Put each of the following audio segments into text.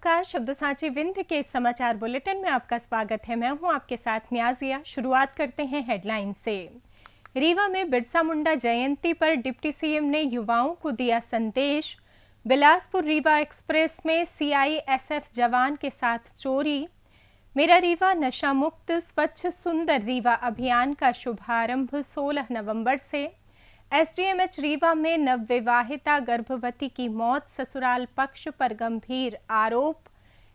नमस्कार, शब्द साची विंध्य के इस समाचार बुलेटिन में आपका स्वागत है। मैं हूं आपके साथ न्याजिया। शुरुआत करते हैं हेडलाइन से। रीवा में बिरसा मुंडा जयंती पर डिप्टी सीएम ने युवाओं को दिया संदेश। बिलासपुर रीवा एक्सप्रेस में सीआईएसएफ जवान के साथ चोरी। मेरा रीवा नशा मुक्त स्वच्छ सुंदर रीवा अभियान का शुभारंभ 16 नवंबर से। एसडीएमएच रीवा में नवविवाहिता गर्भवती की मौत, ससुराल पक्ष पर गंभीर आरोप।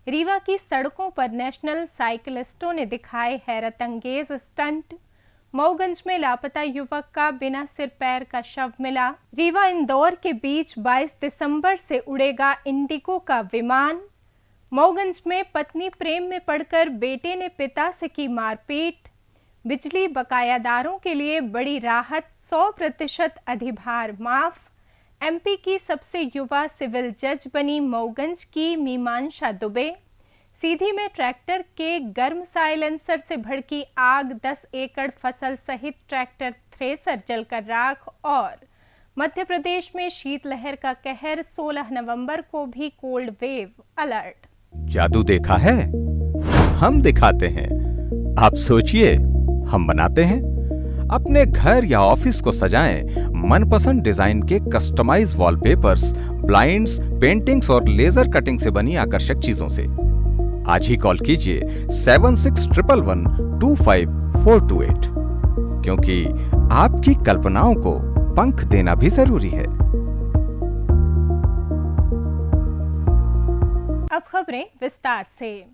रीवा की सड़कों पर नेशनल साइकिलिस्टों ने दिखाए हैरतअंगेज स्टंट। मऊगंज में लापता युवक का बिना सिर पैर का शव मिला। रीवा इंदौर के बीच 22 दिसंबर से उड़ेगा इंडिगो का विमान। मऊगंज में पत्नी प्रेम में पड़कर बेटे ने पिता से की मारपीट। बिजली बकायादारों के लिए बड़ी राहत, 100% अधिभार माफ। एमपी की सबसे युवा सिविल जज बनी मऊगंज की मीमांसा दुबे। सीधी में ट्रैक्टर के गर्म साइलेंसर से भड़की आग, 10 एकड़ फसल सहित ट्रैक्टर थ्रेसर जलकर राख। और मध्य प्रदेश में शीतलहर का कहर, 16 नवंबर को भी कोल्ड वेव अलर्ट। जादू देखा है, हम दिखाते हैं। आप सोचिए, हम बनाते हैं। अपने घर या ऑफिस को सजाएं मनपसंद डिजाइन के कस्टमाइज वॉलपेपर्स, ब्लाइंड्स, पेंटिंग्स और लेजर कटिंग से बनी आकर्षक चीजों से। आज ही कॉल कीजिए 7611125428, क्योंकि आपकी कल्पनाओं को पंख देना भी जरूरी है। अब खबरें विस्तार से।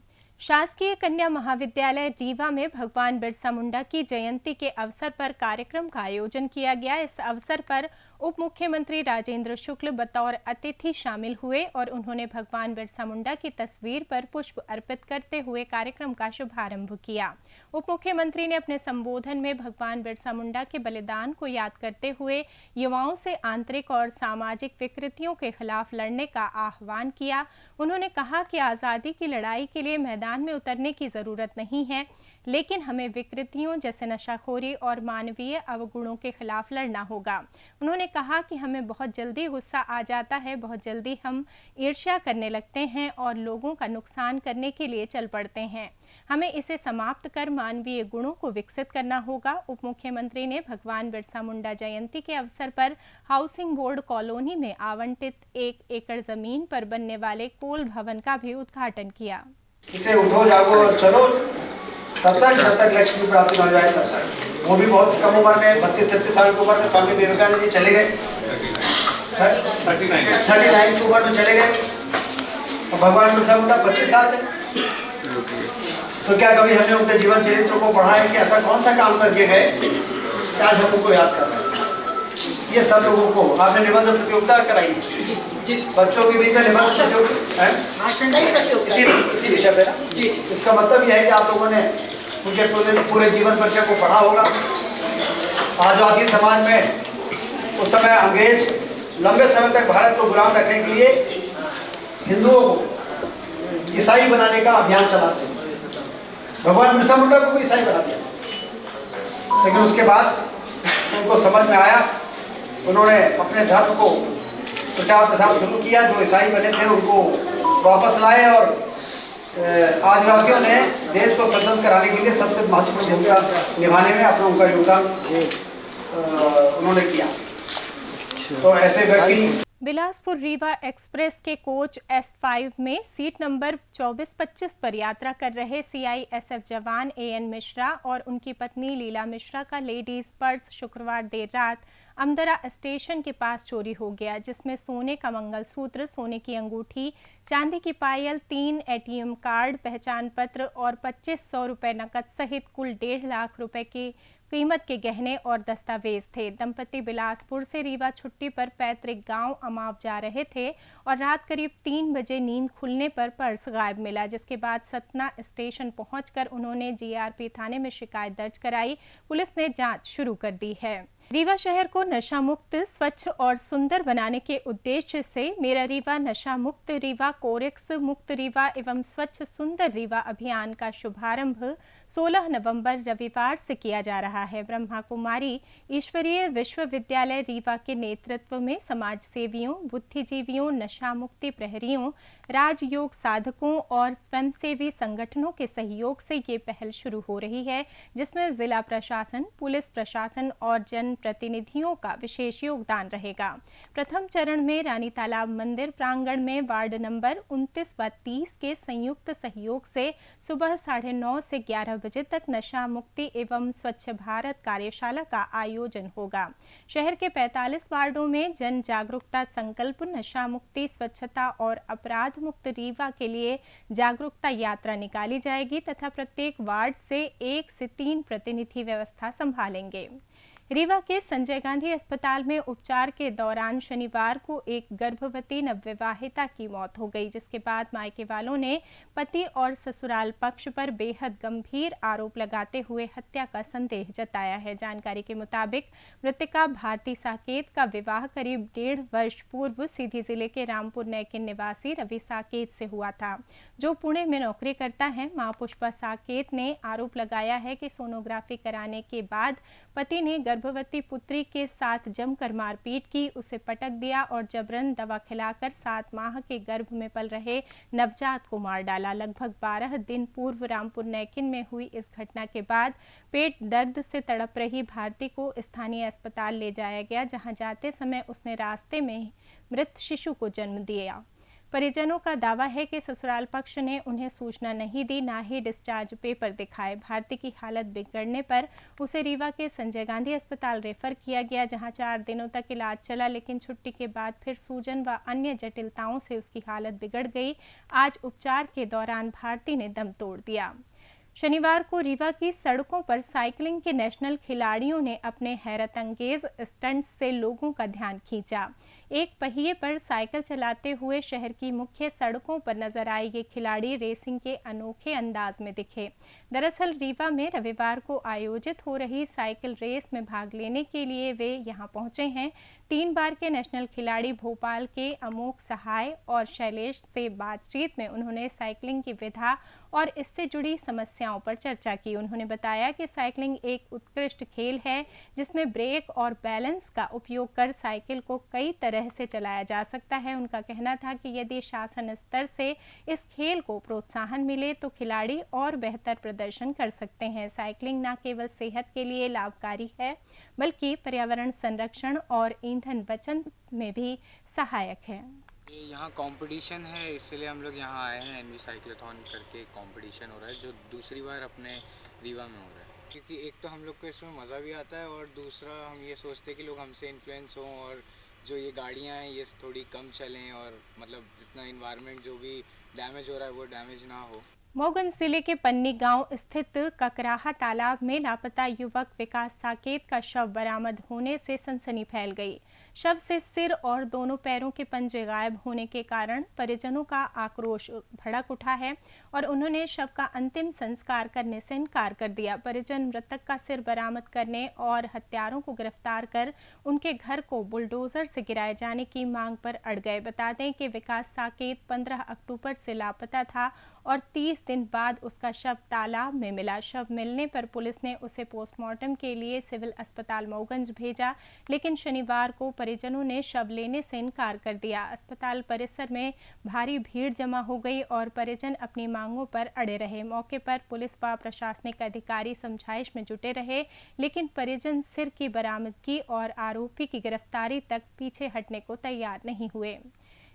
शासकीय कन्या महाविद्यालय रीवा में भगवान बिरसा मुंडा की जयंती के अवसर पर कार्यक्रम का आयोजन किया गया। इस अवसर पर उप मुख्यमंत्री राजेंद्र शुक्ल बतौर अतिथि शामिल हुए और उन्होंने भगवान बिरसा मुंडा की तस्वीर पर पुष्प अर्पित करते हुए कार्यक्रम का शुभारंभ किया। उप मुख्यमंत्री ने अपने संबोधन में भगवान बिरसा मुंडा के बलिदान को याद करते हुए युवाओं से आंतरिक और सामाजिक विकृतियों के खिलाफ लड़ने का आह्वान किया। उन्होंने कहा कि आज़ादी की लड़ाई के लिए मैदान में उतरने की जरूरत नहीं है, लेकिन हमें विकृतियों जैसे नशाखोरी और मानवीय अवगुणों के खिलाफ लड़ना होगा। उन्होंने कहा कि हमें बहुत जल्दी गुस्सा आ जाता है, बहुत जल्दी हम ईर्ष्या करने लगते हैं और लोगों का नुकसान करने के लिए चल पड़ते हैं। हमें इसे समाप्त कर मानवीय गुणों को विकसित करना होगा। उप मुख्यमंत्री ने भगवान बिरसा मुंडा जयंती के अवसर पर हाउसिंग बोर्ड कॉलोनी में आवंटित 1 एकड़ जमीन पर बनने वाले कोल भवन का भी उद्घाटन किया। इसे उठो जागो और चलो, जब तक लक्ष्य की प्राप्ति हो जाए तब तक। वो भी बहुत कम उम्र में, 32-33 साल की उम्र में स्वामी विवेकानंद जी चले गए, 39 की उम्र में चले गए। और भगवान बिरसा मुंडा 25 साल में। तो क्या कभी हमने उनके जीवन चरित्र को पढ़ा है कि ऐसा कौन सा काम करके गए कि आज हम उनको याद कर रहे हैं? ये सब लोगों को आपने निबंध प्रतियोगिता कराई, बच्चों के बीच में निबंध प्रतियोगिता इसी विषय पे ना। इसका मतलब यह है कि आप लोगों ने उनके पूरे जीवन परिचय को पढ़ा होगा। आदिवासी समाज में उस समय अंग्रेज लंबे समय तक भारत को गुलाम रखने के लिए हिंदुओं को ईसाई बनाने का अभियान चलाते हैं। भगवान बिरसा मुंडा को भी ईसाई बना दिया, लेकिन उसके बाद उनको समझ में आया, उन्होंने अपने धर्म को प्रचार प्रसार शुरू किया। जो ईसाई बने थे उनको वापस लाए और आदिवासियों ने देश को स्वतंत्र कराने के लिए सबसे महत्वपूर्ण भूमिका निभाने में अपना उनका योगदान उन्होंने किया। तो ऐसे व्यक्ति। बिलासपुर रीवा एक्सप्रेस के कोच S5 में सीट नंबर 24-25 पर यात्रा कर रहे सीआईएसएफ जवान AN मिश्रा और उनकी पत्नी लीला मिश्रा का लेडीज पर्स शुक्रवार देर रात अमदरा स्टेशन के पास चोरी हो गया, जिसमें सोने का मंगलसूत्र, सोने की अंगूठी, चांदी की पायल, 3 ATM कार्ड, पहचान पत्र और 2500 रुपये नकद सहित कुल 1.5 लाख रुपए की कीमत के गहने और दस्तावेज थे। दंपति बिलासपुर से रीवा छुट्टी पर पैतृक गांव अमाव जा रहे थे और रात करीब 3 बजे नींद खुलने पर पर्स गायब मिला, जिसके बाद सतना स्टेशन पहुंचकर उन्होंने जीआरपी थाने में शिकायत दर्ज कराई। पुलिस ने जांच शुरू कर दी है। रीवा शहर को नशा मुक्त, स्वच्छ और सुंदर बनाने के उद्देश्य से मेरा रीवा नशा मुक्त रीवा, कोरेक्स मुक्त रीवा एवं स्वच्छ सुंदर रीवा अभियान का शुभारंभ 16 नवंबर रविवार से किया जा रहा है। ब्रह्मा कुमारी ईश्वरीय विश्वविद्यालय रीवा के नेतृत्व में समाज सेवियों, बुद्धिजीवियों, नशा मुक्ति प्रहरियों, राजयोग साधकों और स्वयंसेवी संगठनों के सहयोग से ये पहल शुरू हो रही है, जिसमें जिला प्रशासन, पुलिस प्रशासन और जन प्रतिनिधियों का विशेष योगदान रहेगा। प्रथम चरण में रानी तालाब मंदिर प्रांगण में वार्ड नंबर 29 व 30 के संयुक्त सहयोग से सुबह 9:30 से 11 बजे तक नशा मुक्ति एवं स्वच्छ भारत कार्यशाला का आयोजन होगा। शहर के 45 वार्डों में जन जागरूकता संकल्प, नशा मुक्ति, स्वच्छता और अपराध मुक्त रीवा के लिए जागरूकता यात्रा निकाली जाएगी तथा प्रत्येक वार्ड से 1 से 3 प्रतिनिधि व्यवस्था संभालेंगे। रीवा के संजय गांधी अस्पताल में उपचार के दौरान शनिवार को एक गर्भवती नवविवाहिता की मौत हो गई, जिसके बाद मायके वालों ने पति और ससुराल पक्ष पर बेहद गंभीर आरोप लगाते हुए हत्या का संदेह जताया है। जानकारी के मुताबिक मृतका भारती साकेत का विवाह करीब 1.5 वर्ष पूर्व सीधी जिले के रामपुर नैकिन निवासी रवि साकेत से हुआ था, जो पुणे में नौकरी करता है। मां पुष्पा साकेत ने आरोप लगाया है कि सोनोग्राफी कराने के बाद पति ने गर्भवती पुत्री के साथ जमकर मारपीट की, उसे पटक दिया और जबरन दवा खिलाकर 7 माह के गर्भ में पल रहे नवजात को मार डाला। लगभग 12 दिन पूर्व रामपुर नैकिन में हुई इस घटना के बाद पेट दर्द से तड़प रही भारती को स्थानीय अस्पताल ले जाया गया, जहां जाते समय उसने रास्ते में मृत शिशु को जन्म दिया। परिजनों का दावा है कि ससुराल पक्ष ने उन्हें सूचना नहीं दी, ना ही डिस्चार्ज पेपर दिखाए। भारती की हालत बिगड़ने पर उसे रीवा के संजय गांधी अस्पताल रेफर किया गया, जहां 4 दिनों तक इलाज चला, लेकिन छुट्टी के बाद फिर सूजन व अन्य जटिलताओं से उसकी हालत बिगड़ गई। आज उपचार के दौरान भारती ने दम तोड़ दिया। शनिवार को रीवा की सड़कों पर साइकिलिंग के नेशनल खिलाड़ियों ने अपने हैरतअंगेज स्टंट से लोगों का ध्यान खींचा। एक पहिए पर साइकिल चलाते हुए शहर की मुख्य सड़कों पर नजर आए ये खिलाड़ी रेसिंग के अनोखे अंदाज में दिखे। दरअसल रीवा में रविवार को आयोजित हो रही साइकिल रेस में भाग लेने के लिए वे यहां पहुंचे हैं। 3 बार के नेशनल खिलाड़ी भोपाल के अमोक सहाय और शैलेश से बातचीत में उन्होंने साइकिलिंग की विधा और इससे जुड़ी समस्याओं पर चर्चा की। उन्होंने बताया कि साइकिलिंग एक उत्कृष्ट खेल है, जिसमें ब्रेक और बैलेंस का उपयोग कर साइकिल को कई तरह से चलाया जा सकता है। उनका कहना था कि यदि शासन स्तर से इस खेल को प्रोत्साहन मिले तो खिलाड़ी और बेहतर प्रदर्शन कर सकते हैं। साइकिलिंग न केवल सेहत के लिए लाभकारी है, बल्कि पर्यावरण संरक्षण और ईंधन बचत में भी सहायक है। ये यहाँ कंपटीशन है, इसलिए हम लोग यहाँ आए हैं। एनवी साइक्लोथॉन करके कंपटीशन हो रहा है, जो दूसरी बार अपने रीवा में हो रहा है। क्योंकि एक तो हम लोग को इसमें मज़ा भी आता है और दूसरा हम ये सोचते हैं कि लोग हमसे इन्फ्लुएंस हों और जो ये गाड़ियाँ हैं ये थोड़ी कम चलें और मतलब जितना इन्वायरमेंट जो भी डैमेज हो रहा है वो डैमेज ना हो। मऊगंज जिले के पन्नी गांव स्थित ककराहा तालाब में लापता युवक विकास साकेत का शव बरामद होने से सनसनी फैल गई। शव से सिर और दोनों पैरों के पंजे गायब होने के कारण परिजनों का आक्रोश भड़क उठा है और उन्होंने शव का अंतिम संस्कार करने से इनकार कर दिया। परिजन मृतक का सिर बरामद करने और हत्यारों को गिरफ्तार कर उनके घर को बुलडोजर से गिराए जाने की मांग पर अड़ गए। बता दें कि विकास साकेत 15 अक्टूबर से लापता था और 30 दिन बाद उसका शव तालाब में मिला। शव मिलने पर पुलिस ने उसे पोस्टमार्टम के लिए सिविल अस्पताल मऊगंज भेजा, लेकिन शनिवार को परिजनों ने शव लेने से इनकार कर दिया। अस्पताल परिसर में भारी भीड़ जमा हो गई और परिजन अपनी मांगों पर अड़े रहे। मौके पर पुलिस व प्रशासनिक अधिकारी समझाइश में जुटे रहे, लेकिन परिजन सिर की बरामदगी और आरोपी की गिरफ्तारी तक पीछे हटने को तैयार नहीं हुए।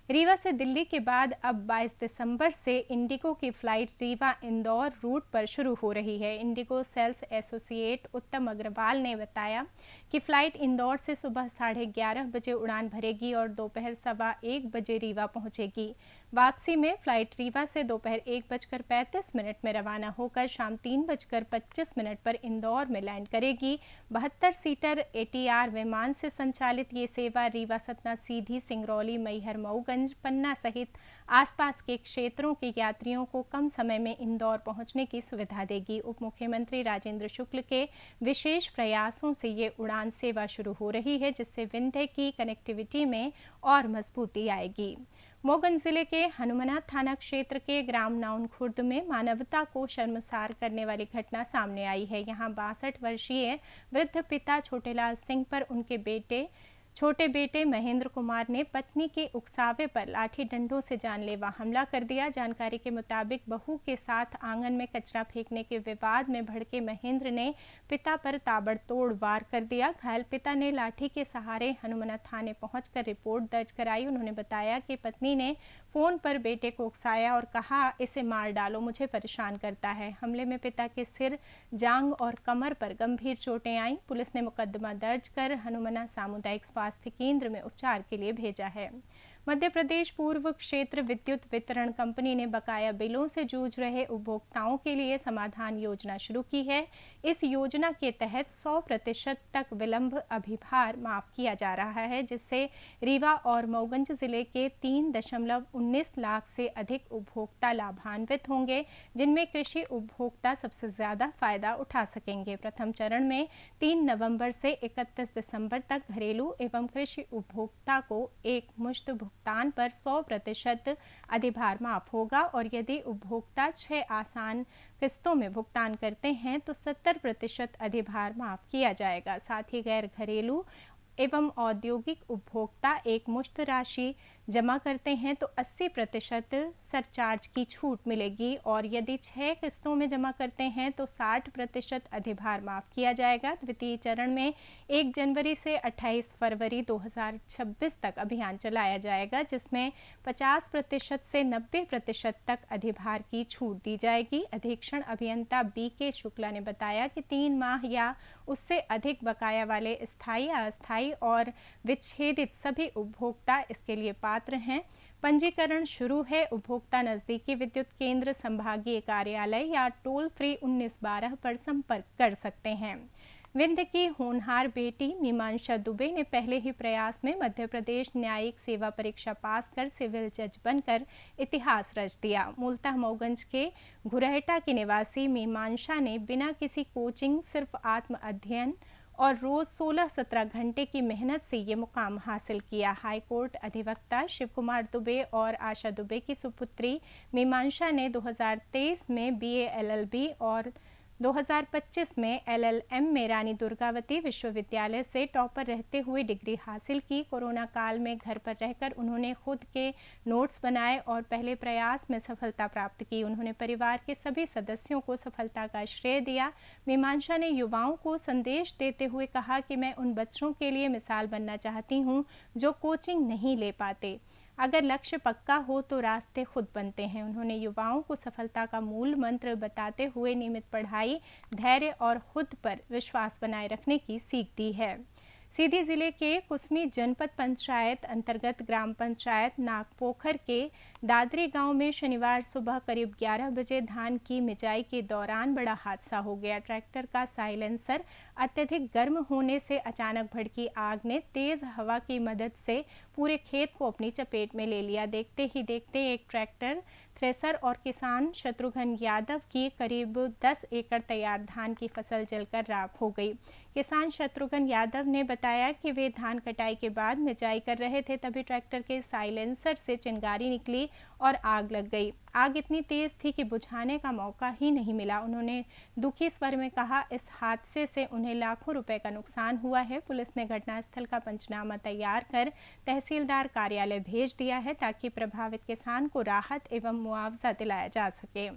रीवा से दिल्ली के बाद अब 22 दिसंबर से इंडिगो की फ्लाइट रीवा इंदौर रूट पर शुरू हो रही है। इंडिगो सेल्स एसोसिएट उत्तम अग्रवाल ने बताया कि फ्लाइट इंदौर से सुबह 11:30 बजे उड़ान भरेगी और दोपहर 1:15 बजे रीवा पहुंचेगी। वापसी में फ्लाइट रीवा से दोपहर 1:35 में रवाना होकर शाम 3:25 पर इंदौर में लैंड करेगी। 72 सीटर ATR विमान से संचालित ये सेवा रीवा सतना सीधी सिंगरौली मैहर मऊगंज साहिबगंज, पन्ना सहित आसपास के क्षेत्रों के यात्रियों को कम समय में इंदौर पहुंचने की सुविधा देगी। उप मुख्यमंत्री राजेंद्र शुक्ल के विशेष प्रयासों से ये उड़ान सेवा शुरू हो रही है, जिससे विंध्य की कनेक्टिविटी में और मजबूती आएगी। मोगंज जिले के हनुमना थाना क्षेत्र के ग्राम नाउन खुर्द में मानवता को शर्मसार करने वाली घटना सामने आई है। यहाँ 62 वर्षीय वृद्ध पिता छोटेलाल सिंह पर उनके छोटे बेटे महेंद्र कुमार ने पत्नी के उकसावे पर लाठी डंडों से जानलेवा हमला कर दिया। जानकारी के मुताबिक बहू के साथ आंगन में कचरा फेंकने के विवाद में भड़के महेंद्र ने पिता पर ताबड़तोड़ वार कर दिया। घायल पिता ने लाठी के सहारे हनुमना थाने पहुंचकर रिपोर्ट दर्ज कराई। उन्होंने बताया कि पत्नी ने फोन पर बेटे को उकसाया और कहा, इसे मार डालो, मुझे परेशान करता है। हमले में पिता के सिर, जांघ और कमर पर गंभीर चोटें आईं। पुलिस ने मुकदमा दर्ज कर हनुमना सामुदायिक स्वास्थ्य केंद्र में उपचार के लिए भेजा है। मध्य प्रदेश पूर्व क्षेत्र विद्युत वितरण कंपनी ने बकाया बिलों से जूझ रहे उपभोक्ताओं के लिए समाधान योजना शुरू की है। इस योजना के तहत 100% तक विलंब अभिभार माफ किया जा रहा है, जिससे रीवा और मऊगंज जिले के 3.19 लाख से अधिक उपभोक्ता लाभान्वित होंगे, जिनमें कृषि उपभोक्ता सबसे ज्यादा फायदा उठा सकेंगे। प्रथम चरण में 3 नवंबर से 31 दिसंबर तक घरेलू एवं कृषि उपभोक्ता को एक मुश्त भुगतान पर 100% अधिभार माफ होगा और यदि उपभोक्ता 6 आसान किस्तों में भुगतान करते हैं तो 70% अधिभार माफ किया जाएगा। साथ ही गैर घरेलू एवं औद्योगिक उपभोक्ता एक मुश्त राशि जमा करते हैं तो 80% सरचार्ज की छूट मिलेगी और यदि 6 किस्तों में जमा करते हैं तो 60% अधिभार माफ किया जाएगा। द्वितीय चरण में 1 जनवरी से 28 फरवरी 2026 तक अभियान चलाया जाएगा, जिसमें 50% से 90% तक अधिभार की छूट दी जाएगी। अधीक्षण अभियंता BK शुक्ला ने बताया कि 3 माह या उससे अधिक बकाया वाले स्थायी, अस्थायी और विच्छेदित सभी उपभोक्ता इसके लिए पात्र हैं। पंजीकरण शुरू है। उपभोक्ता नजदीकी विद्युत केंद्र, संभागीय कार्यालय या टोल फ्री 1912 पर संपर्क कर सकते हैं। विंध्य की होनहार बेटी मीमांशा दुबे ने पहले ही प्रयास में मध्य प्रदेश न्यायिक सेवा परीक्षा पास कर सिविल जज बनकर इतिहास रच दिया। मूलतः मऊगंज के घुरहटा की निवासी मीमांशा ने बिना किसी कोचिंग, सिर्फ आत्म अध्ययन और रोज 16-17 घंटे की मेहनत से ये मुकाम हासिल किया। हाईकोर्ट अधिवक्ता शिव कुमार दुबे और आशा दुबे की सुपुत्री मीमांशा ने 2023 में BA LLB और 2025 में LLM में रानी दुर्गावती विश्वविद्यालय से टॉपर रहते हुए डिग्री हासिल की। कोरोना काल में घर पर रहकर उन्होंने खुद के नोट्स बनाए और पहले प्रयास में सफलता प्राप्त की। उन्होंने परिवार के सभी सदस्यों को सफलता का श्रेय दिया। मीमांशा ने युवाओं को संदेश देते हुए कहा कि मैं उन बच्चों के लिए मिसाल बनना चाहती हूँ जो कोचिंग नहीं ले पाते। अगर लक्ष्य पक्का हो तो रास्ते खुद बनते हैं। उन्होंने युवाओं को सफलता का मूल मंत्र बताते हुए नियमित पढ़ाई, धैर्य और खुद पर विश्वास बनाए रखने की सीख दी है। सीधी जिले के कुसमी जनपद पंचायत अंतर्गत ग्राम पंचायत नागपोखर के दादरी गांव में शनिवार सुबह करीब 11 बजे धान की मिजाई के दौरान बड़ा हादसा हो गया। ट्रैक्टर का साइलेंसर अत्यधिक गर्म होने से अचानक भड़की आग ने तेज हवा की मदद से पूरे खेत को अपनी चपेट में ले लिया। देखते ही देखते एक ट्रैक्टर, थ्रेसर और किसान शत्रुघ्न यादव की करीब 10 एकड़ तैयार धान की फसल जलकर राख हो गई। किसान शत्रुघ्न यादव ने बताया कि वे धान कटाई के बाद मिजाई कर रहे थे, तभी ट्रैक्टर के साइलेंसर से चिंगारी निकली और आग लग गई। आग इतनी तेज थी कि बुझाने का मौका ही नहीं मिला। उन्होंने दुखी स्वर में कहा, इस हादसे से उन्हें लाखों रुपए का नुकसान हुआ है। पुलिस ने घटनास्थल का पंचनामा तैयार कर तहसीलदार कार्यालय भेज दिया है ताकि प्रभावित किसान को राहत एवं मुआवजा दिलाया जा सके।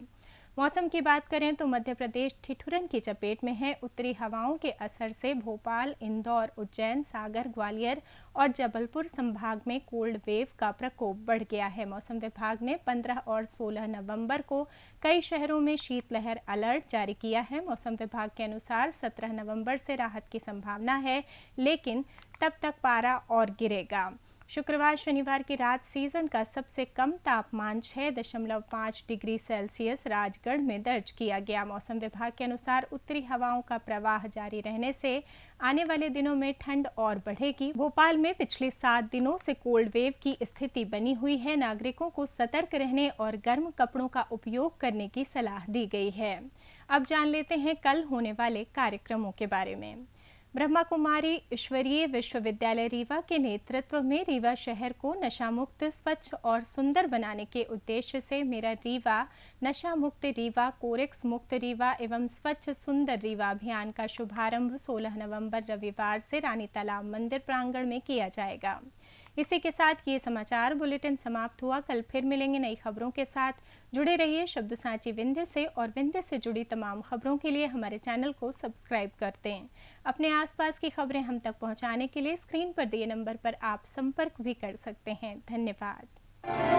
मौसम की बात करें तो मध्य प्रदेश ठिठुरन की चपेट में है। उत्तरी हवाओं के असर से भोपाल, इंदौर, उज्जैन, सागर, ग्वालियर और जबलपुर संभाग में कोल्ड वेव का प्रकोप बढ़ गया है। मौसम विभाग ने 15 और 16 नवंबर को कई शहरों में शीतलहर अलर्ट जारी किया है। मौसम विभाग के अनुसार 17 नवंबर से राहत की संभावना है, लेकिन तब तक पारा और गिरेगा। शुक्रवार शनिवार की रात सीजन का सबसे कम तापमान 6.5 डिग्री सेल्सियस राजगढ़ में दर्ज किया गया। मौसम विभाग के अनुसार उत्तरी हवाओं का प्रवाह जारी रहने से आने वाले दिनों में ठंड और बढ़ेगी। भोपाल में पिछले 7 दिनों से कोल्ड वेव की स्थिति बनी हुई है। नागरिकों को सतर्क रहने और गर्म कपड़ों का उपयोग करने की सलाह दी गई है। अब जान लेते हैं कल होने वाले कार्यक्रमों के बारे में। ब्रह्मा कुमारी ईश्वरीय विश्वविद्यालय रीवा के नेतृत्व में रीवा शहर को नशा मुक्त, स्वच्छ और सुंदर बनाने के उद्देश्य से मेरा रीवा, नशा मुक्त रीवा, कोरेक्स मुक्त रीवा एवं स्वच्छ सुंदर रीवा अभियान का शुभारंभ 16 नवंबर रविवार से रानी तालाब मंदिर प्रांगण में किया जाएगा। इसी के साथ ये समाचार बुलेटिन समाप्त हुआ। कल फिर मिलेंगे नई खबरों के साथ। जुड़े रहिए शब्द सांची विंध्य से और विंध्य से जुड़ी तमाम खबरों के लिए हमारे चैनल को सब्सक्राइब करते हैं। अपने आसपास की खबरें हम तक पहुंचाने के लिए स्क्रीन पर दिए नंबर पर आप संपर्क भी कर सकते हैं। धन्यवाद।